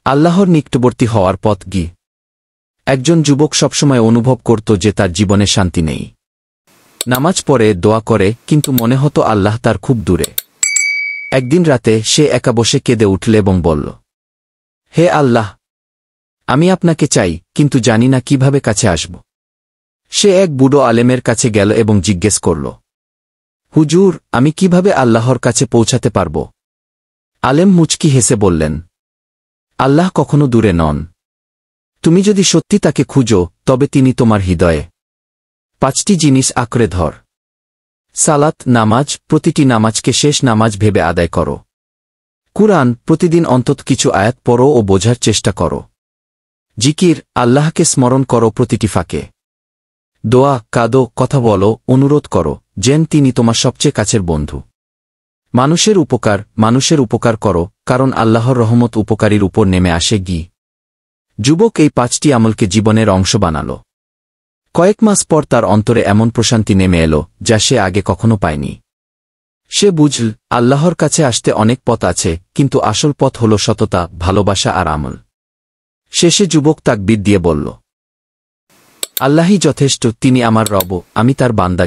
আল্লাহর নিকটবর্তী হওয়ার পথ কি? একজন যুবক সবসময় অনুভব করত যে তার জীবনে শান্তি নেই। নামাজ পড়ে, দোয়া করে, কিন্তু মনে হতো আল্লাহ তার খুব দূরে। একদিন রাতে সে একা বসে কেঁদে উঠল এবং বলল, হে আল্লাহ, আমি আপনাকে চাই, কিন্তু জানি না কিভাবে কাছে আসব। সে এক বুড়ো আলেমের কাছে গেল এবং জিজ্ঞেস করল, হুজুর, আমি কিভাবে আল্লাহর কাছে পৌঁছাতে পারব? আলেম মুচকি হেসে বললেন, আল্লাহ কখনো দূরে নন। তুমি যদি সত্যি তাকে খুঁজো, তবে তিনি তোমার হৃদয়ে। 5টি জিনিস আঁকড়ে ধর। সালাত, নামাজ, প্রতিটি নামাজকে শেষ নামাজ ভেবে আদায় করো। কুরআন, প্রতিদিন অন্তত কিছু আয়াত পড়ো ও বোঝার চেষ্টা করো। জিকির, আল্লাহকে স্মরণ করো প্রতিটি ফাঁকে। দোয়া, কাঁদো, কথা বলো, অনুরোধ করো, যেন তিনি তোমার সবচেয়ে কাছের বন্ধু। মানুষের উপকার করো, কারণ আল্লাহর রহমত উপকারীর উপর নেমে আসে। যুবক এই 5টি আমলকে জীবনের অংশ বানাল। কয়েক মাস পর তার অন্তরে এমন প্রশান্তি নেমে এলো যা সে আগে কখনো পায়নি। সে বুঝল, আল্লাহর কাছে আসতে অনেক পথ আছে, কিন্তু আসল পথ হল সততা, ভালোবাসা আর আমল। শেষে যুবক তাকবীর দিয়ে বলল, আল্লাহই যথেষ্ট, তিনি আমার রব, আমি তার বান্দা।